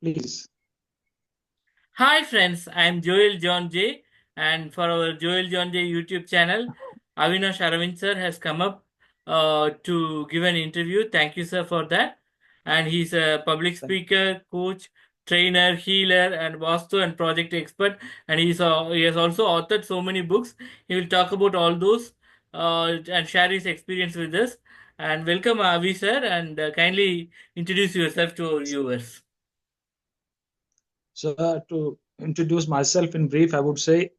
Please. Hi friends, I'm Joel John J. And for our Joel John J YouTube channel, Avinash Arvind sir has come up to give an interview. Thank you, sir, for that. And he's a public Thank speaker, coach, trainer, healer, and Vastu and project expert. And he has also authored so many books. He will talk about all those and share his experience with us. And welcome, Avi sir, and kindly introduce yourself to our viewers. So, to introduce myself in brief, I would say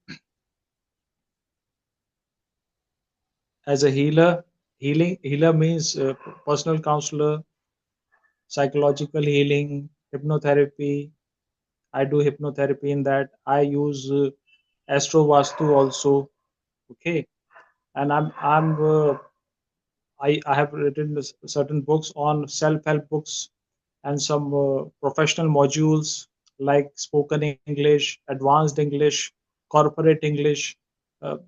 as a healer, healer means personal counselor, psychological healing, hypnotherapy. I do hypnotherapy in that. I use Astro Vastu also. Okay, and I have written certain books on self-help books and some professional modules like spoken English, advanced English, corporate English,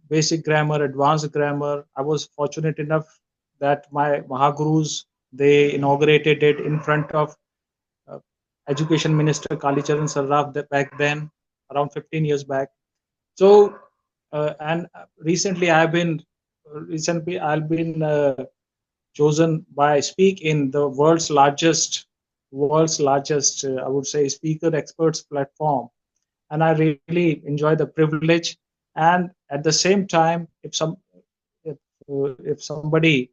basic grammar, advanced grammar. I was fortunate enough that my Mahagurus, they inaugurated it in front of uh, Education Minister Kali Charan Sarraf back then, around 15 years back. So, and recently I've been chosen by speak in the world's largest I would say speaker experts platform, and I really enjoy the privilege. And at the same time, if somebody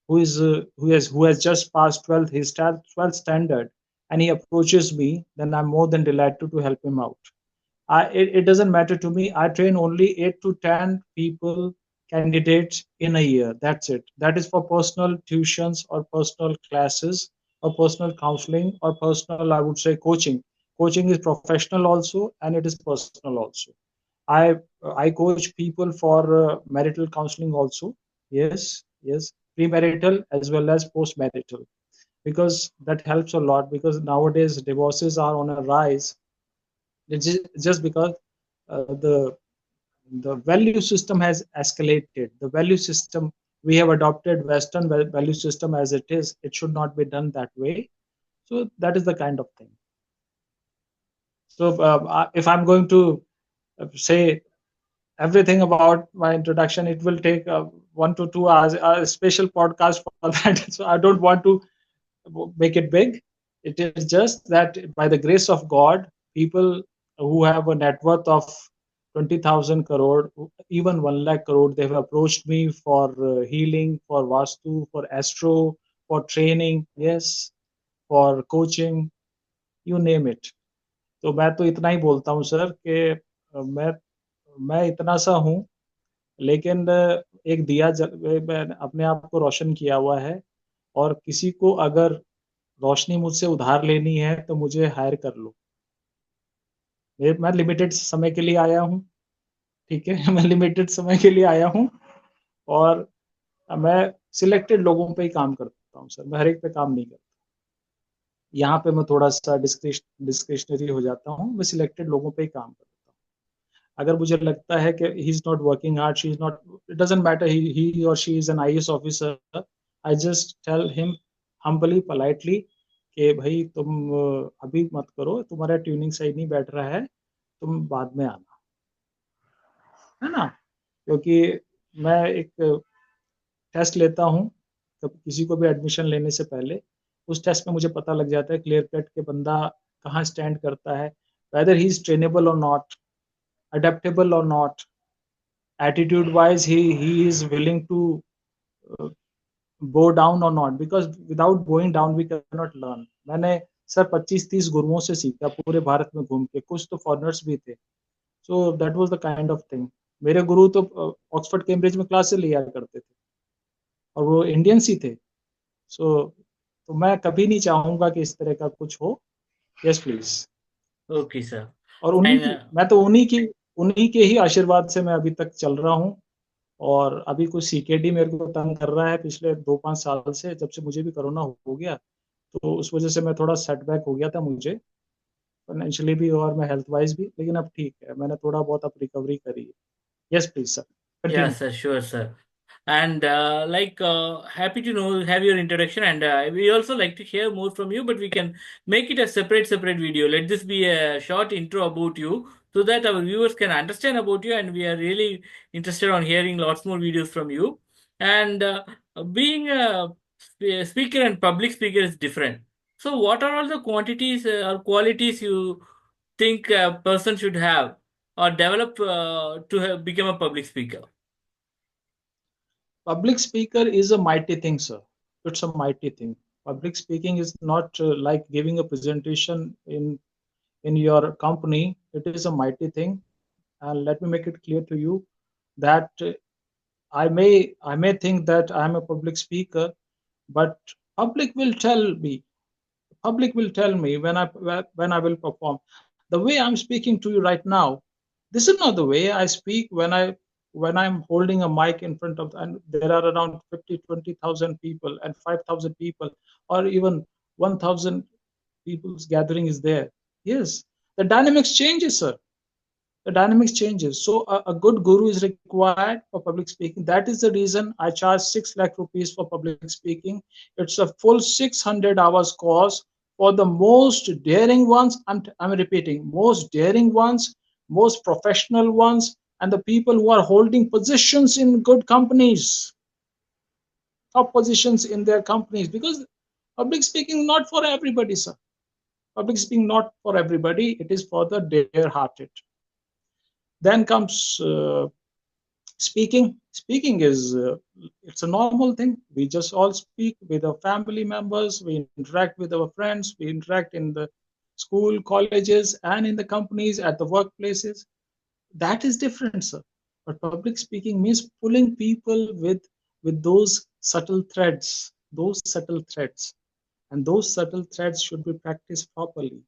who has just passed 12th his 12th standard, and he approaches me, then I'm more than delighted to help him out. It doesn't matter to me. I train only 8 to 10 people, candidates in a year. That's it. That is for personal tuitions or personal classes or personal counseling or personal, I would say, coaching. Coaching is professional also, and it is personal also. I coach people for marital counseling also. Yes, yes, premarital as well as postmarital, because that helps a lot, because nowadays divorces are on a rise. It's just because the value system has escalated. The value system, we have adopted Western value system as it is. It should not be done that way. So that is the kind of thing. So if I'm going to say everything about my introduction, it will take 1 to 2 hours, a special podcast for that. So I don't want to make it big. It is just that by the grace of God, people who have a net worth of 20,000 crore, even 1 lakh crore, they have approached me for healing, for Vastu, for Astro, for training, yes, for coaching, you name it. तो मैं तो इतना ही बोलता हूँ sir कि मैं इतना सा हूँ, लेकिन एक दिया मैंने अपने आप को रोशन किया हुआ है। और किसी को अगर रोशनी मुझसे उधार लेनी है तो मुझे हायर कर लो। मैं लिमिटेड समय के लिए आया हूँ, ठीक है? मैं लिमिटेड समय के लिए आया हूँ, और मैं सिलेक्टेड लोगों पे ही काम करता हूँ सर, मैं हर एक पे काम नहीं करता। यहाँ पे मैं थोड़ा-सा डिस्क्रिशनरी हो जाता हूँ, मैं सिलेक्टेड लोगों पे ही काम करता हूँ। अगर मुझे लगता है कि he is not working hard, she is not, it doesn't matter he और she is an IAS officer, I just tell him humbly, politely कि भाई तुम अभी मत करो, तुम्हारा ट्यूनिंग सही नहीं बैठ रहा है, तुम बाद में आना, है ना? क्योंकि मैं एक टेस्ट लेता हूँ, तब किसी को भी एडमिशन लेने से पहले, उस टेस्ट में मुझे पता लग जाता है क्लियर कट कि बंदा कहाँ स्टैंड करता है, वेदर ही इज़ ट्रेनेबल और नॉट, अडैप्टेबल और not, attitude wise he is willing to go down और not, because without going down we can not learn. मैंने सर 25-30 गुरुओं से सीखा पूरे भारत में घूम के, कुछ तो फॉरेनर्स भी थे। So that was the kind of thing. मेरे गुरु तो ऑक्सफोर्ड कैम्ब्रिज में क्लासेस लिया करते थे, और वो इंडियंस ही थे। सो तो मैं कभी नहीं चाहूँगा कि इस तरह का कुछ हो। Yes please. Okay, sir. और उन्हीं And की मैं तो उन्हीं के ही आशीर्वाद से मैं अभी तक चल रहा हूँ। और अभी कुछ सीकेडी मेरे को तंग कर रहा है पिछले 2-5 साल से, जब से मुझे भी कोरोना हो गया, तो उस वजह से मैं थोड़ा सेटबैक हो गया था मुझे, फाइनेंशियली भी और मैं हेल्थ वाइज़ भी, लेकिन अब ठीक है, मैंने थोड़ा बहुत अब रिकवरी करी है। Yes please sir, yeah, continue. sir, sure, sir. And happy to know have your introduction, and we also like to hear more from you, but we can make it a separate video. Let this be a short intro about you so that our viewers can understand about you, and we are really interested on hearing lots more videos from you. And being a speaker and public speaker is different. So what are all the quantities or qualities you think a person should have or develop to become a public speaker? Public speaker is a mighty thing, sir. It's a mighty thing. Public speaking is not like giving a presentation in your company. It is a mighty thing, and let me make it clear to you that I may think that I am a public speaker, but public will tell me. Public will tell me when I will perform. The way I'm speaking to you right now, this is not the way I speak when I'm holding a mic in front of, and there are around 50, 20,000 people and 5,000 people, or even 1,000 people's gathering is there. Yes, the dynamics changes, sir. The dynamics changes. So a good guru is required for public speaking. That is the reason I charge 6 lakh rupees for public speaking. It's a full 600 hours course for the most daring ones. I'm repeating, most daring ones, most professional ones, and the people who are holding positions in good companies, top positions in their companies. Because public speaking is not for everybody, sir. Public speaking not for everybody. It is for the dare-hearted. Then comes speaking is it's a normal thing. We just all speak with our family members, we interact with our friends, we interact in the school, colleges, and in the companies, at the workplaces. That is different, sir. But public speaking means pulling people with those subtle threads, and those subtle threads should be practiced properly.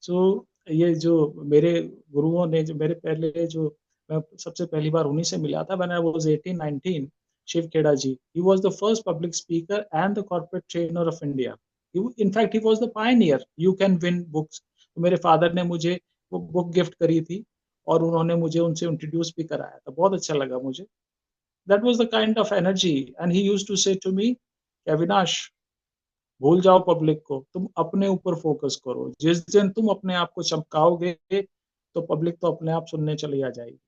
सो ये जो मेरे गुरुओं ने, जो मेरे पहले, जो मैं सबसे पहली बार उन्हीं से मिला था, when I was 18, 19, Shiv Kheda ji, he was the first public speaker and the corporate trainer of India. In fact, he was the pioneer. You can win books. तो मेरे फादर ने मुझे वो बुक गिफ्ट करी थी, और उन्होंने मुझे उनसे इंट्रोड्यूस भी कराया था. बहुत अच्छा लगा मुझे. That was the kind of energy, and he used to say to me, Avinash, भूल जाओ पब्लिक को, तुम अपने ऊपर फोकस करो. जिस दिन तुम अपने आप को चमकाओगे, तो पब्लिक तो अपने आप सुनने चली आ जाएगी.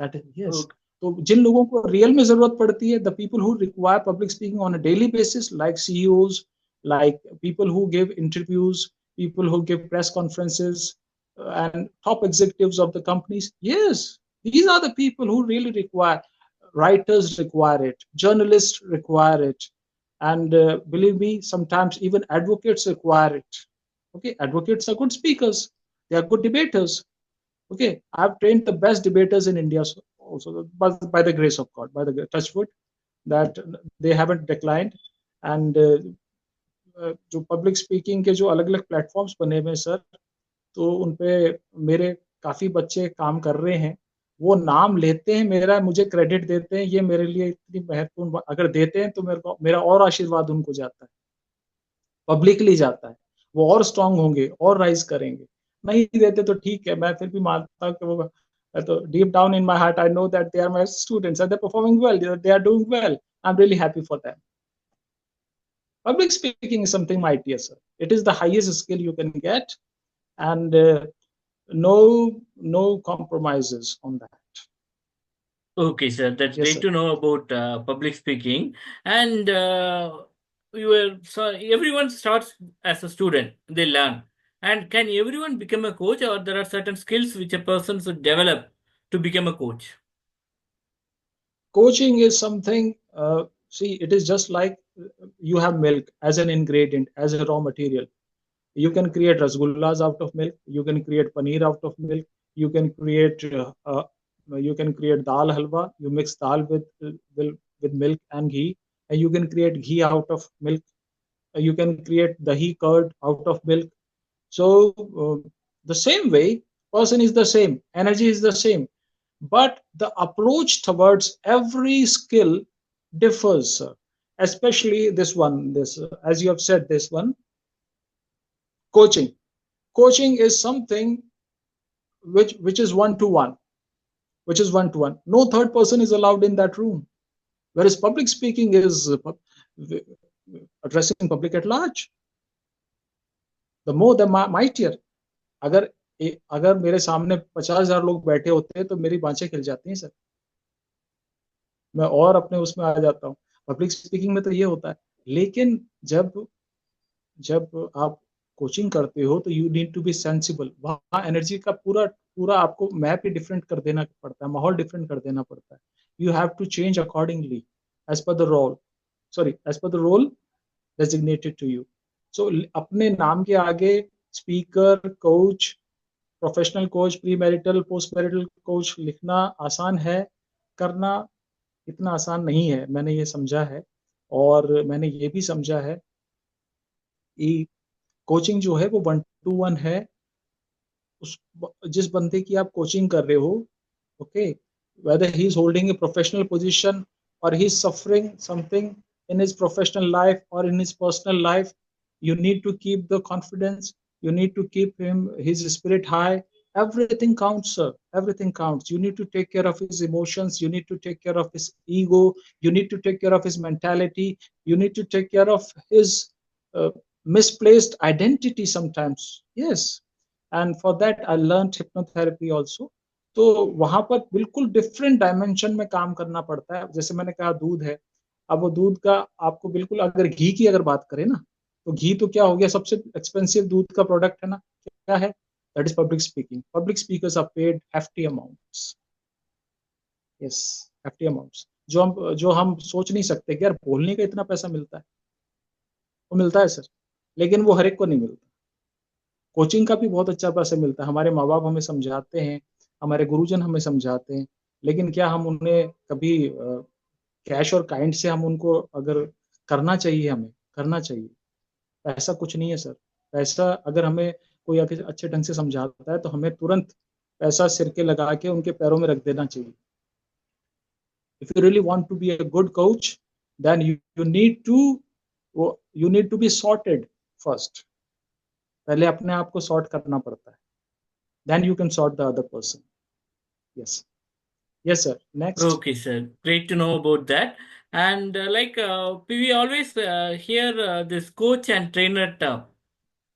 That is yes. तो जिन लोगों को रियल में जरूरत पड़ती है, the people who require public speaking on a daily basis, like CEOs, like people who give interviews, people who give press conferences, and top executives of the companies. Yes, these are the people who really require. Writers require it, journalists require it, and believe me, sometimes even advocates require it. Okay, advocates are good speakers, they are good debaters. Okay, I've trained the best debaters in India also, by the grace of God, by the touch wood, that they haven't declined. And जो public speaking के जो अलग अलग platforms बने हुए हैं, sir, तो उनपे मेरे काफी बच्चे काम कर रहे हैं. वो नाम लेते हैं मेरा, मुझे क्रेडिट देते हैं. ये मेरे लिए इतनी महत्वपूर्ण, अगर देते हैं तो मेरा और आशीर्वाद उनको जाता है, पब्लिकली जाता है. वो और स्ट्रांग होंगे, और राइज करेंगे. नहीं देते तो ठीक है, मैं फिर भी मानता हूँ कि वो, तो deep down in my heart I know that they are my students and they are performing well, they are doing well. I am really happy for them. Public speaking is something mighty, sir. It is the highest skill you can get, and no compromises on that. Okay, sir, that's Yes, great sir. to know about public speaking. And you were so everyone starts as a student, they learn. And can everyone become a coach, or there are certain skills which a person should develop to become a coach? Coaching is something. See, it is just like you have milk as an ingredient, as a raw material. You can create rasgullas out of milk. You can create paneer out of milk. You can create dal halwa. You mix dal with milk and ghee, and you can create ghee out of milk. You can create dahi curd out of milk. So the same way, person is the same, energy is the same, but the approach towards every skill differs, especially this one. This, as you have said, this one, coaching. Coaching is something which is one to one. which is one-to-one. No third person is allowed in that room. Whereas public speaking is addressing public at large. The more the mightier. अगर अगर मेरे सामने 50,000 लोग बैठे होते हैं तो मेरी बाँछें खिल जाती हैं सर। मैं और अपने उसमें आ जाता हूँ। पब्लिक स्पीकिंग में तो ये होता है। लेकिन जब जब आप कोचिंग करते हो तो you need to be sensible. वहाँ एनर्जी का पूरा आपको मैप ही डिफरेंट कर देना पड़ता है, माहौल डिफरेंट कर देना पड़ता है। You have to change accordingly as per the role, as per the role designated to you. So अपने नाम के आगे speaker, coach, professional coach, pre marital, post marital coach लिखना आसान है, करना इतना आसान नहीं है। मैंने ये समझा है, और मैंने ये भी समझा है कि कोचिंग जो है वो 1-to-1 है। उस जिस बंदे की आप कोचिंग कर रहे हो, okay, whether he is holding a professional position or he is suffering something in his professional life or in his personal life, you need to keep the confidence, you need to keep his spirit high. Everything counts, sir. Everything counts. You need to take care of his emotions, you need to take care of his ego, you need to take care of his mentality, you need to take care of his uh, misplaced identity sometimes. Yes, and for that I learned hypnotherapy also. तो वहां पर बिल्कुल different dimension में काम करना पड़ता है। जैसे मैंने कहा दूध है, अब वो दूध का आपको बिल्कुल, अगर घी की अगर बात करें ना, तो घी तो क्या हो गया, सबसे एक्सपेंसिव दूध का प्रोडक्ट है ना, क्या है, that is public speaking. Public speakers are paid hefty amounts. Yes, hefty amounts, जो हम सोच नहीं सकते कि यार बोलने का इतना पैसा मिलता है। वो मिलता है सर, लेकिन वो हर एक को नहीं मिलता। कोचिंग का भी बहुत अच्छा पैसा मिलता है। हमारे माँ बाप हमें समझाते हैं, हमारे गुरुजन हमें समझाते हैं, लेकिन क्या हम उन्हें कभी कैश और काइंड से हम उनको अगर करना चाहिए, हमें करना चाहिए। पैसा कुछ नहीं है सर। पैसा अगर हमें कोई अच्छे ढंग से समझाता है तो हमें तुरंत पैसा सिर के लगा के उनके पैरों में रख देना चाहिए। If you really want to be a good coach, then you need to be sorted first. पहले अपने आप को सॉर्ट करना पड़ता है, then you can sort the other person. Yes, yes sir, next. Okay, sir. Great to know about that. And we always hear this coach and trainer term.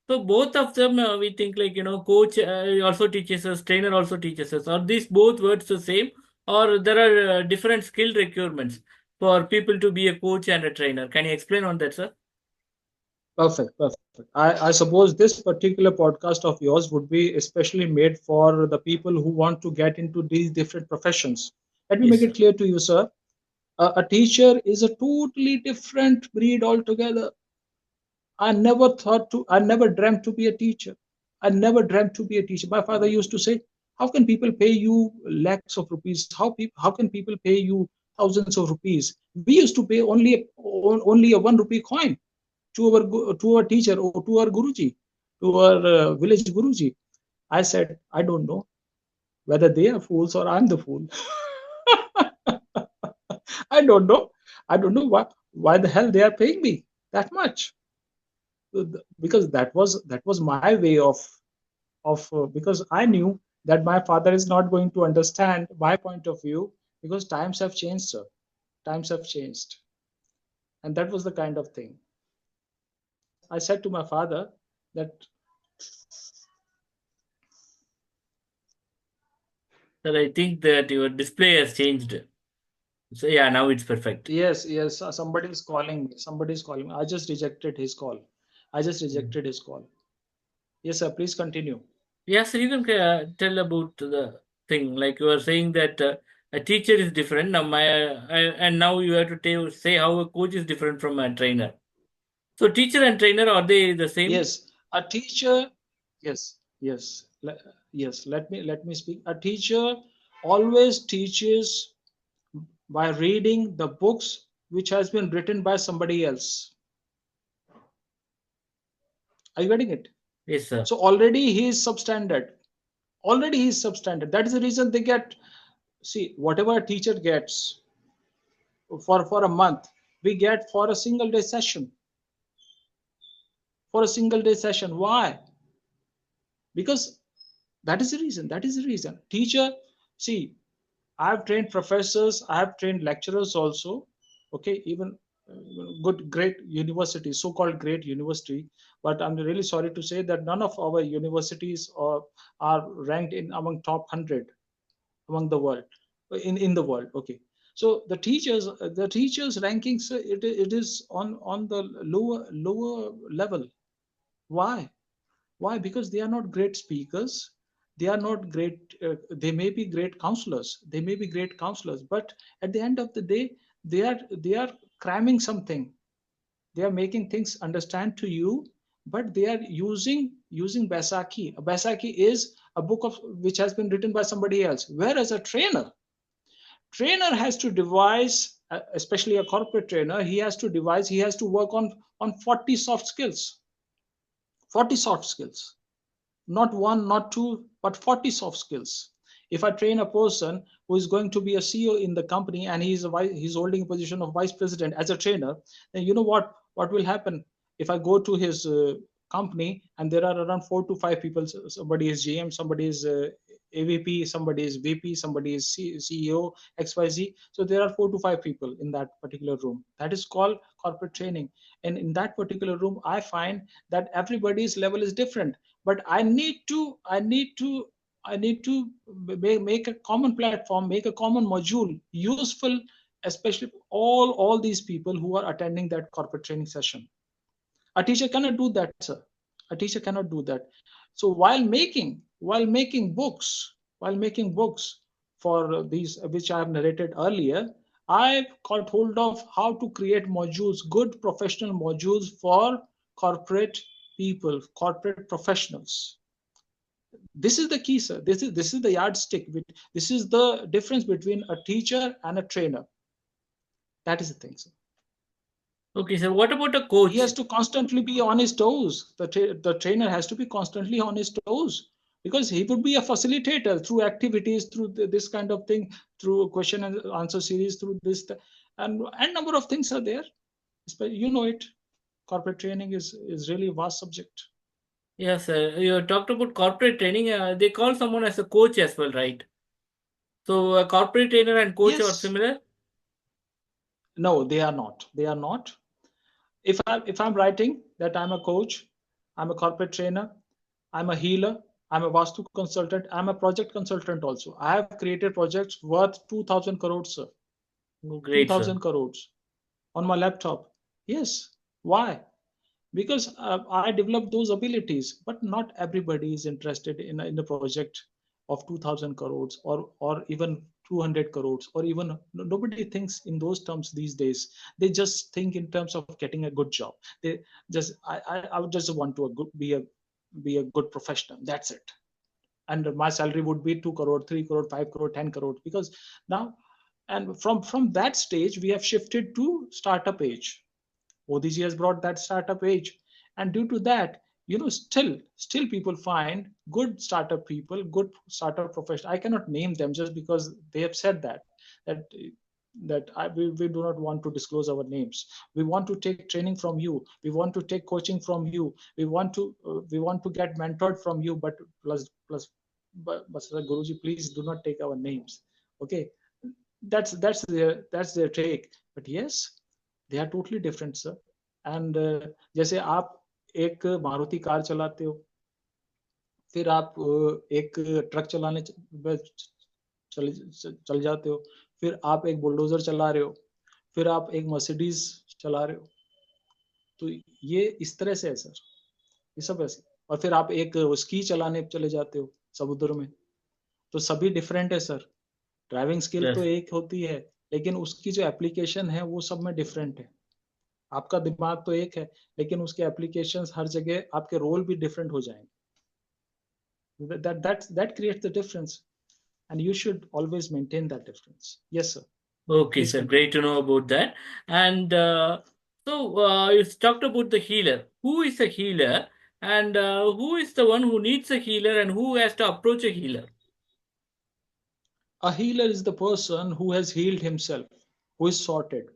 So both of them, we think like, coach also teaches us, trainer also teaches us. Are these both words the same, or there are different skill requirements for people to be a coach and a trainer? Can you explain on that, sir? Perfect. I suppose this particular podcast of yours would be especially made for the people who want to get into these different professions. Let me Yes, make sir. it clear to you, sir. A teacher is a totally different breed altogether. I never dreamt to be a teacher. I never dreamt to be a teacher. My father used to say, how can people pay you lakhs of rupees? How can people pay you thousands of rupees? We used to pay only a 1 rupee coin to our teacher or to our Guruji, to our village Guruji. I said, I don't know whether they are fools or I'm the fool. I don't know. I don't know why the hell they are paying me that much, because that was my way of because I knew that my father is not going to understand my point of view, because times have changed, sir. Times have changed, and that was the kind of thing. I said to my father that, Sir, I think that your display has changed. So yeah, now it's perfect. yes, somebody is calling me. Somebody is calling me. I just rejected his call. I just Mm. rejected his call. Yes, sir. Please continue. Yeah, sir, you can tell about the thing. Like you are saying that a teacher is different. Now and now you have to say how a coach is different from a trainer. So teacher and trainer, are they the same? Yes, a teacher. Yes, yes, yes. Let me speak. A teacher always teaches by reading the books which has been written by somebody else. Are you getting it? Yes, sir. So already he is substandard. Already he is substandard. That is the reason they get. See, whatever a teacher gets for a month, we get for a single day session. For a single day session. Why? Because that is the reason. That is the reason. Teacher, see, I have trained professors, I have trained lecturers also. Okay, even great universities, so-called great university. But I'm really sorry to say that none of our universities are ranked in among top 100 among the world, in the world. Okay, so the teachers rankings, it is on the lower level. Why? Why? Because they are not great speakers. They are not great. They may be great counselors. They may be great counselors, but at the end of the day, they are cramming something. They are making things understand to you, but they are using Baisakhi. Baisakhi is a book of which has been written by somebody else. Whereas a trainer has to devise, especially a corporate trainer, he has to devise. He has to work on 40 soft skills. 40 soft skills, not one, not two, but 40 soft skills. If I train a person who is going to be a CEO in the company and he's holding a position of vice president as a trainer, then you know what will happen if I go to his company and there are around 4 to 5 people. Somebody is GM, somebody is AVP, somebody is VP, somebody is CEO, XYZ. So there are 4 to 5 people in that particular room. That is called corporate training. And in that particular room, I find that everybody's level is different. But I need to make a common platform, make a common module useful, especially all these people who are attending that corporate training session. A teacher cannot do that, sir. A teacher cannot do that. So while making books for these which I have narrated earlier, I got hold of how to create modules, good professional modules for corporate people, corporate professionals. This is the key, sir. This is the yardstick. This is the difference between a teacher and a trainer. That is the thing, sir. Okay, so what about a He coach? has to constantly be on his toes. The trainer has to be constantly on his toes, because he would be a facilitator through activities, through this kind of thing, through question and answer series, through this, and number of things are there. You know it. Corporate training is really a vast subject. Yes, sir. You talked about corporate training. They call someone as a coach as well, right? So a corporate trainer and coach are Yes. similar. No, they are not. They are not. If I'm writing that I'm a coach, I'm a corporate trainer, I'm a healer, I'm a Vastu consultant, I'm a project consultant also. I have created projects worth 2,000 crores, sir. Oh, great, sir. 2,000 crores on my laptop. Yes. Why? Because I developed those abilities, but not everybody is interested in a project of 2,000 crores, or even 200 crores, or even nobody thinks in those terms these days. They just think in terms of getting a good job. They just I would just want to be a good professional. That's it. And my salary would be 2 crore, 3 crore, 5 crore, 10 crore, because now, and from that stage we have shifted to startup age. Modi ji has brought that startup age, and due to that, still people find good startup people, good startup professionals. I cannot name them just because they have said that we do not want to disclose our names. We want to take training from you. We want to take coaching from you. We want to get mentored from you. But but Guruji, please do not take our names. Okay, that's their take. But yes, they are totally different, sir. And जैसे आप एक Maruti car चलाते हो, फिर आप एक truck चलाने चल चल जाते हो, फिर आप एक बुलडोजर चला रहे हो, फिर आप एक मर्सिडीज चला रहे हो. तो ये इस तरह से है, सर. ये सब ऐसे. और फिर आप एक स्की चलाने चले जाते हो समुद्र में. तो सभी डिफरेंट है, सर. ड्राइविंग स्किल तो Yes. एक होती है, लेकिन उसकी जो एप्लीकेशन है वो सब में डिफरेंट है. आपका दिमाग तो एक है, लेकिन उसके एप्लीकेशंस हर जगह, आपके रोल भी डिफरेंट हो जाएंगे. That creates the difference, and you should always maintain that difference. Yes, sir. Okay, Please sir. continue. Great to know about that. And you talked about the healer. Who is a healer, and who is the one who needs a healer, and who has to approach a healer? A healer is the person who has healed himself, who is sorted.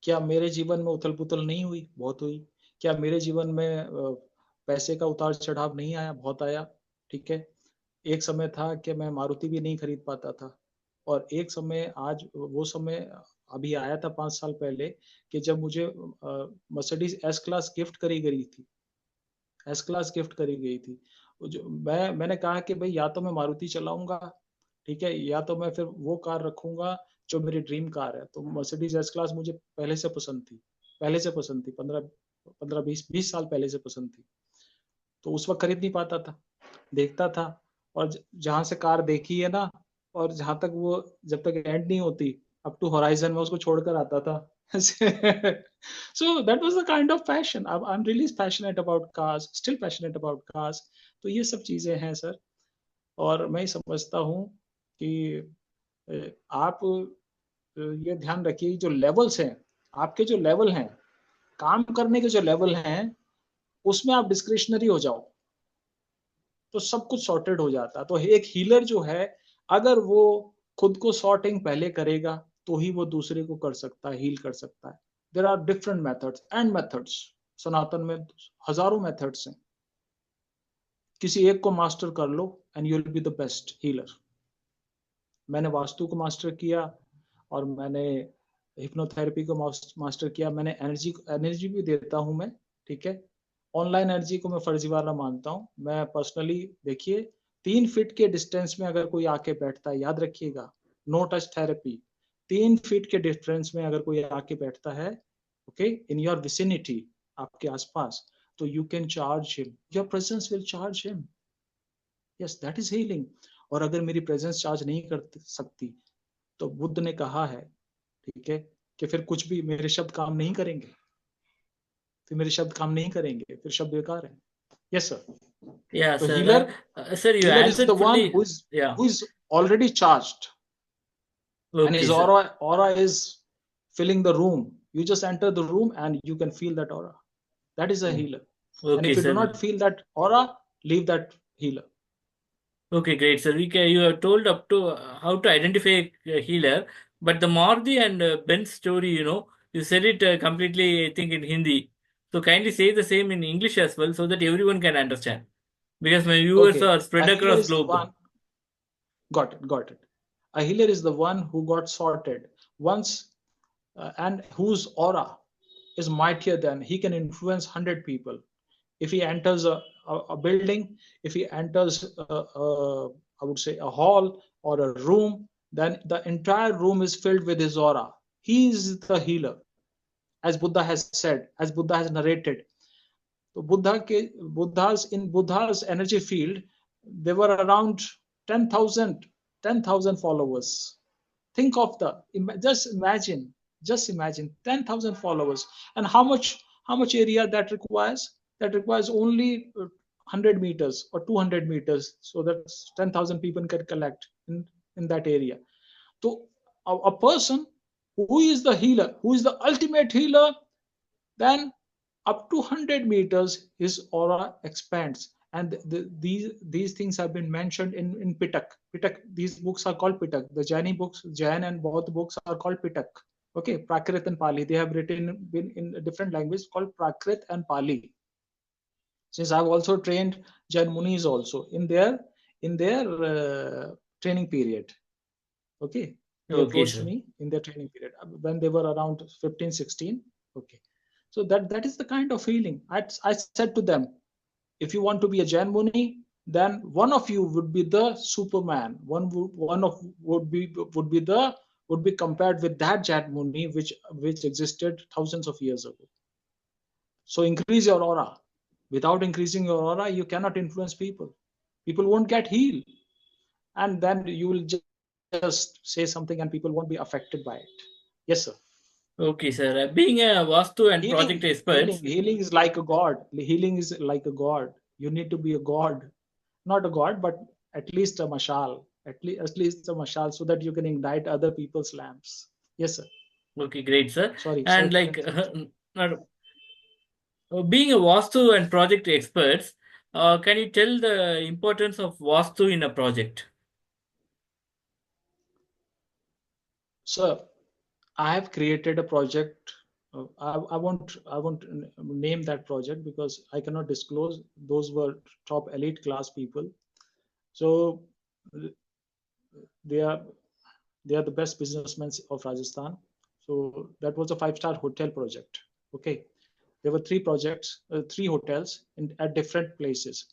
क्या मेरे जीवन में उथल पुथल नहीं हुई? बहुत हुई. क्या मेरे जीवन में पैसे का उतार चढ़ाव नहीं आया? बहुत आया. ठीक है. एक समय था कि मैं मारुति भी नहीं खरीद पाता था. और एक समय आज वो समय अभी आया था 5 साल पहले कि जब मुझे मर्सिडीज एस क्लास गिफ्ट करी गई थी, एस क्लास गिफ्ट करी गई थी। जो मैंने कहा कि भाई या तो मैं मारुति चलाऊंगा, ठीक है, या तो मैं फिर वो कार रखूंगा जो मेरी ड्रीम कार है। तो मर्सिडीज एस क्लास मुझे पहले से पसंद थी, पहले से पसंद थी, 15-20 साल पहले से पसंद थी। तो उस वक्त खरीद नहीं पाता था, देखता था, और जहां से कार देखी है ना, और जहां तक वो, जब तक एंड नहीं होती, अप टू होराइजन में उसको छोड़कर आता था। So that was the kind of passion. I'm really passionate about cars, still passionate about cars. तो ये सब चीजें हैं सर। और मैं समझता हूँ कि आप ये ध्यान रखिए, जो लेवल्स हैं, आपके जो लेवल हैं, काम करने के जो लेवल हैं, उसमें आप डिस्क्रिशनरी हो जाओ तो सब कुछ सॉर्टेड हो जाता है। तो एक हीलर जो है, अगर वो खुद को सॉर्टिंग पहले करेगा तो ही वो दूसरे को कर सकता है, हील कर सकता है। There are different methods and methods, Sanatan में हजारों मेथड्स हैं। किसी एक को मास्टर कर लो and you will be the best healer. मैंने वास्तु को मास्टर किया, और मैंने हिप्नोथेरेपी को मास्टर किया। मैंने एनर्जी एनर्जी भी देता हूं मैं, ठीक है। ऑनलाइन एनर्जी को मैं फर्जीवाला मानता हूं। मैं पर्सनली, देखिए, 3 फीट के डिस्टेंस में अगर कोई आके बैठता है, याद रखिएगा, नो टच थेरेपी, 3 फीट के डिस्टेंस में अगर कोई आके बैठता है, ओके, इन योर विसिनिटी, आपके आसपास, तो you can charge him, your presence will charge him. Yes, that is healing. और अगर मेरी प्रेजेंस चार्ज नहीं कर सकती, तो बुद्ध ने कहा है, ठीक है, कि फिर कुछ भी मेरे शब्द काम नहीं करेंगे, फिर मेरे शब्द काम नहीं करेंगे, फिर शब्द बेकार है। Yes sir. Yeah, तो sir. Healer, Sir, you healer is answered the one fully. Yeah. who is already charged, and Okay, his sir. aura is filling the room. You just enter the room and you can feel that aura. That is a Mm. healer. And Okay, if you do sir. not feel that aura, leave that healer. Okay, great, sir. You have told up to how to identify a healer, but the Mordi and Ben's story, you said it completely, I think, in Hindi. So kindly say the same in English as well, so that everyone can understand. Because my viewers Okay, are spread a healer across is the globe. one. Got it, got it. A healer is the one who got sorted once, and whose aura is mightier than, he can influence 100 people. If he enters a building, if he enters I would say a hall or a room, then the entire room is filled with his aura. He is the healer, as Buddha has said, as Buddha has narrated. So Buddha's energy field, there were around 10,000 10,000 followers. Think of the, just imagine 10,000 followers, and how much area that requires. That requires only 100 meters or 200 meters, so that 10,000 people can collect in that area. So a person who is the healer, who is the ultimate healer, then up to 100 meters his aura expands. And these things have been mentioned in Pitak. These books are called Pitak. The Jaini books, Jain and Bauddha books are called Pitak. Okay, Prakrit and Pali. They have written in a different language called Prakrit and Pali. Since I've also trained Jain Munis also in their training period. Okay, they Okay, approached sir. me in their training period when they were around 15, 16. Okay, so that is the kind of feeling. I said to them, if you want to be a Jain Muni, then one of you would be the Superman. One of would be compared with that Jain Muni which existed thousands of years ago. So increase your aura. Without increasing your aura, you cannot influence people. People won't get healed, and then you will just say something and people won't be affected by it. Yes, sir. Okay, sir. Being a Vastu and project Healing, healing, expert, healing is like a god. Healing is like a god. You need to be a god, not a god, but at least a mashal, at least a mashal, so that you can ignite other people's lamps. Yes, sir. okay, great, sir. Sorry And to like interrupt. being a Vastu and project experts, can you tell the importance of Vastu in a project? Sir, I have created a project. I won't name that project because I cannot disclose. Those were top elite class people. So they are. They are the best businessmen of Rajasthan. So that was a 5-star hotel project. Okay, there were three projects, three hotels at different places.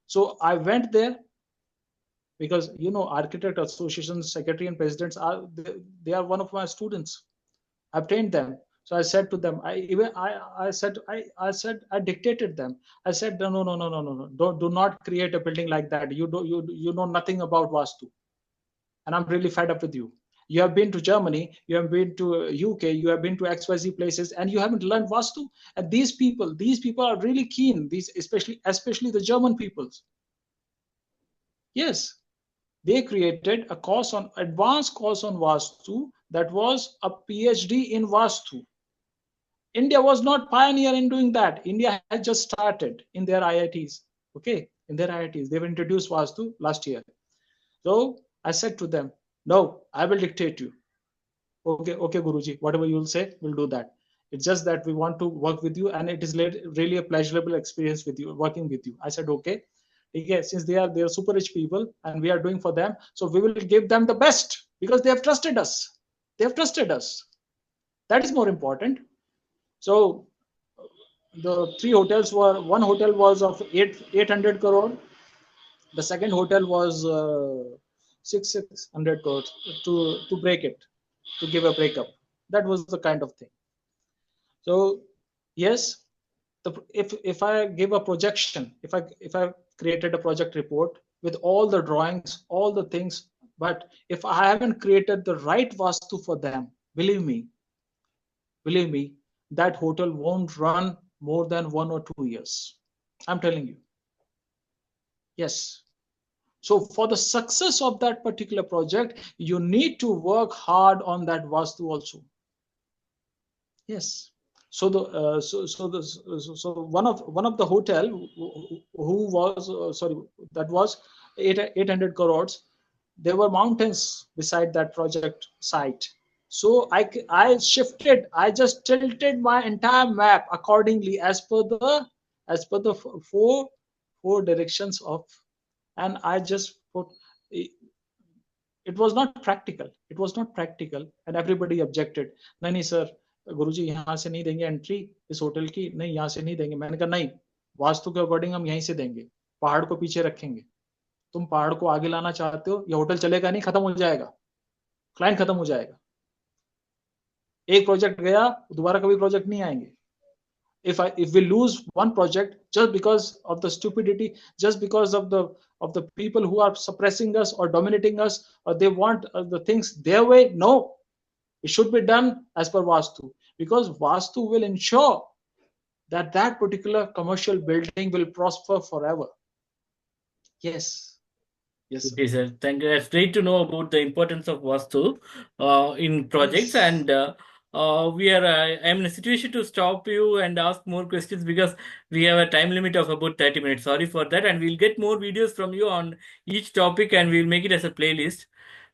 So I went there because architect association secretary and presidents they are one of my students. I've trained them. So I said to them, I dictated them. I said, no, no, no, no, no, no, no. Do not create a building like that. You know nothing about Vastu. And I'm really fed up with you. You have been to Germany, you have been to UK, you have been to XYZ places, and you haven't learned Vastu. And these people are really keen, these especially the German peoples. Yes, they created a course on advanced course on Vastu that was a PhD in Vastu. India was not pioneer in doing that. India had just started in their IITs. Okay, in their IITs, they've introduced Vastu last year. So I said to them, no, I will dictate you. Okay, okay, Guruji, whatever you will say, we'll do that. It's just that we want to work with you, and it is really a pleasurable experience with you, working with you. I said, okay, since they are super rich people and we are doing for them, so we will give them the best because they have trusted us. They have trusted us. That is more important. So the three hotels were, one hotel was of 800 crore. The second hotel was 600 crores to break it, to give a breakup. That was the kind of thing. So yes, if I give a projection, if I created a project report with all the drawings, all the things, but if I haven't created the right Vastu for them, believe me, that hotel won't run more than 1 or 2 years. I'm telling you. Yes. So for the success of that particular project, you need to work hard on that Vastu also. Yes. So one of the hotel who was that was 800 crores. There were mountains beside that project site. So I shifted. I just tilted my entire map accordingly as per the four directions of, and I just put. It was not practical. It was not practical, and everybody objected. नहीं sir, गुरुजी यहाँ से नहीं देंगे entry इस hotel की, नहीं यहाँ से नहीं देंगे. मैंने कहा नहीं, वास्तु के अकॉर्डिंग हम यहीं से देंगे, पहाड़ को पीछे रखेंगे. तुम पहाड़ को आगे लाना चाहते हो, ये होटल चलेगा नहीं, खत्म हो जाएगा, क्लाइंट खत्म हो जाएगा. एक प्रोजेक्ट गया, दोबारा कभी प्रोजेक्ट नहीं आएंगे. If we lose one project just because of the stupidity, just because of the people who are suppressing us or dominating us, or they want the things their way, no, it should be done as per Vastu, because Vastu will ensure that that particular commercial building will prosper forever. Yes. Yes, sir. Okay, sir. Thank you. It's great to know about the importance of Vastu in projects. Yes. And I'm in a situation to stop you and ask more questions because we have a time limit of about 30 minutes. Sorry for that. And we'll get more videos from you on each topic and we'll make it as a playlist.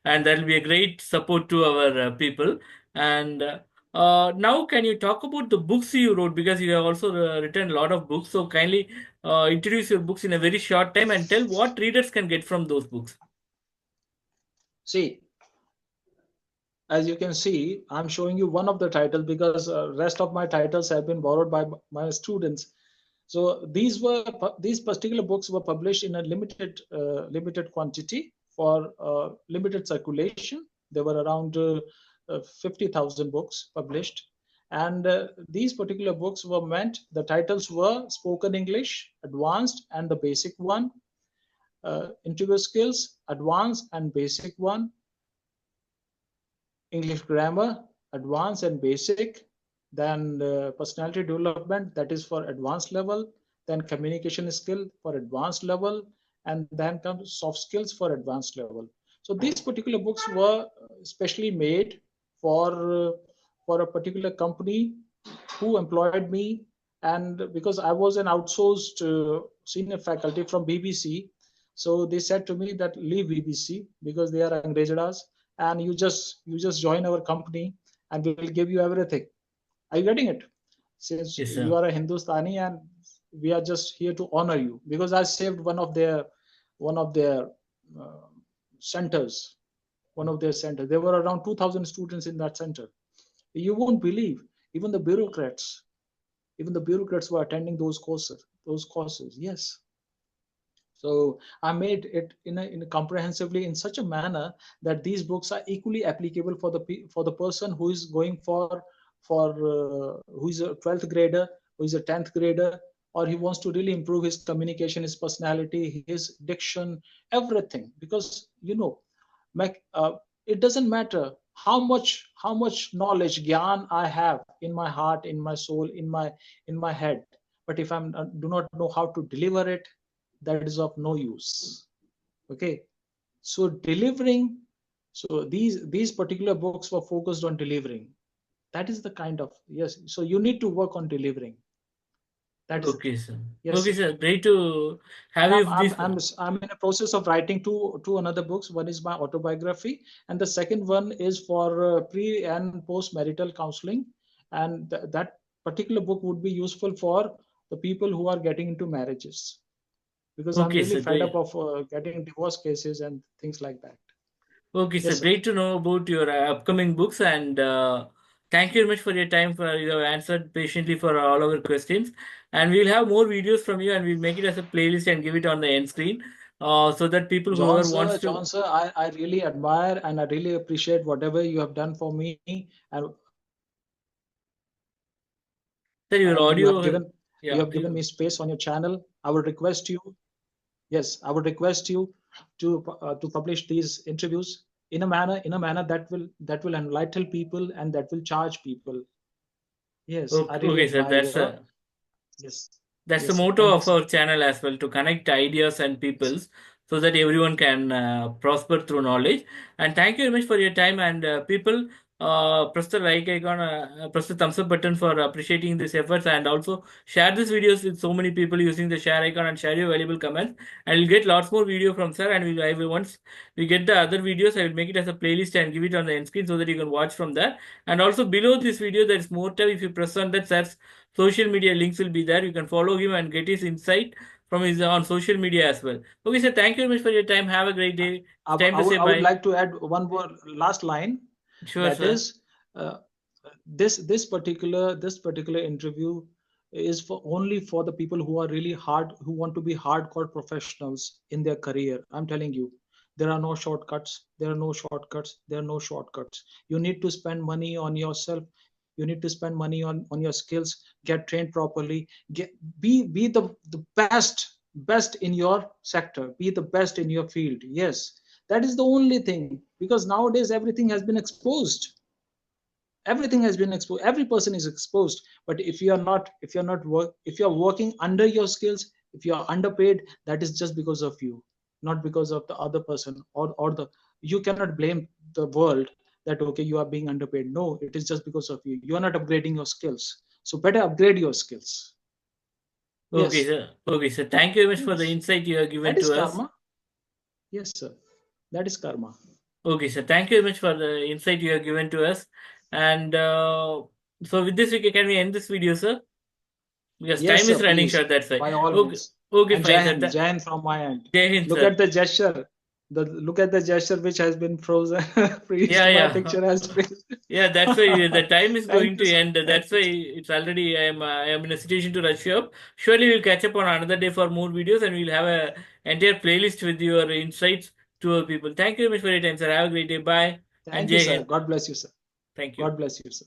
And that'll be a great support to our people. And now, can you talk about the books you wrote? Because you have also written a lot of books. So kindly introduce your books in a very short time and tell what readers can get from those books. See, as you can see, I'm showing you one of the titles because rest of my titles have been borrowed by my students. So these particular books were published in a limited quantity for limited circulation. There were around 50,000 books published, and these particular books were meant. The titles were Spoken English, Advanced, and the Basic one. Interview Skills, Advanced and Basic one. English Grammar, Advanced and Basic. Then Personality Development, that is for advanced level. Then Communication Skill for advanced level, and then comes Soft Skills for advanced level. So these particular books were specially made for a particular company who employed me, and because I was an outsourced senior faculty from BBC, so they said to me that leave BBC because they are Angrejadas, and you just join our company and we will give you everything. Are you getting it? Since Yes, you are a Hindustani and we are just here to honor you, because I saved one of their centers, their centers. There were around 2,000 students in that center. You won't believe, even the bureaucrats, were attending those courses. Yes. So I made it in a comprehensively in such a manner that these books are equally applicable for the person who is going for who is a 12th grader, who is a 10th grader, or he wants to really improve his communication, his personality, his diction, everything. Because it doesn't matter how much knowledge, gyan I have in my heart, in my soul, in my head, but if I do not know how to deliver it, that is of no use. Okay, so delivering, so these particular books were focused on delivering. That is the kind of, yes, so you need to work on delivering. That is the Okay, thing. sir. Yes, Okay, sir. sir. Great to have And you I'm for I'm this. I'm I'm in a process of writing two another books. One is my autobiography, and the second one is for pre and post marital counseling. And that particular book would be useful for the people who are getting into marriages, because I'm Okay, really sir. fed up Great. of getting divorce cases and things like that. Okay, sir. Yes, sir. Great to know about your upcoming books, and thank you very much for your time. For you have answered patiently for all our questions, and we'll have more videos from you, and we'll make it as a playlist and give it on the end screen, so that people whoever wants John to. sir, I really admire and I really appreciate whatever you have done for me, and Sir, your audio. you Yeah. have given me space on your channel. I would request you, yes, I would request you to publish these interviews in a manner that will enlighten people and that will charge people. Yes, I Okay, really okay, sir. admire your, yes, That's the yes, motto thank you, of sir. our channel as well, to connect ideas and Yes, peoples so that everyone can prosper through knowledge. And thank you very much for your time. And people, press the like icon, press the thumbs up button for appreciating these efforts, and also share these videos with so many people using the share icon, and share your valuable comments. And you'll get lots more video from sir. And once we get the other videos, I will make it as a playlist and give it on the end screen so that you can watch from there. And also below this video, there is more tab. If you press on that, sir's social media links will be there. You can follow him and get his insight from his on social media as well. Okay, sir. Thank you very much for your time. Have a great day. It's time to say I would bye. like to add one more last line. Sure, That sir. is, this particular interview is for only for the people who are really hard, who want to be hardcore professionals in their career. I'm telling you, there are no shortcuts. There are no shortcuts. There are no shortcuts. You need to spend money on yourself. You need to spend money on your skills. Get trained properly. Be the best in your sector. Be the best in your field. Yes, that is the only thing, because nowadays everything has been exposed. Every person is exposed. But if you're working under your skills, if you are underpaid, that is just because of you, not because of the other person, or the you cannot blame the world that okay, you are being underpaid. No, it is just because of you. You are not upgrading your skills, so better upgrade your skills. Okay, Yes, sir. Okay, sir. Thank you very much for the yes, insight you have given that is to us. karma. Yes, sir, that is karma. Okay, sir. Thank you very much for the insight you have given to us. And so with this, can we end this video, sir? Because Yes, time sir, is running please, short. That's why. by all Okay. means. Okay, And fine, sir. Jai Hind from my end. Jai Hind, Look sir. at the gesture. Look at the gesture which has been frozen. Yeah, Freezed. My yeah. picture has freezed. Yeah, that's why the time is Thank going you, to sir. end. Thank That's you, why sir. it's already I am in a situation to rush you up. Surely we'll catch up on another day for more videos, and we'll have a entire playlist with your insights to our people. Thank you very much for your time, sir. Have a great day. Bye and Thank you, Jai sir. Hind. God bless you, sir. Thank you. God bless you, sir.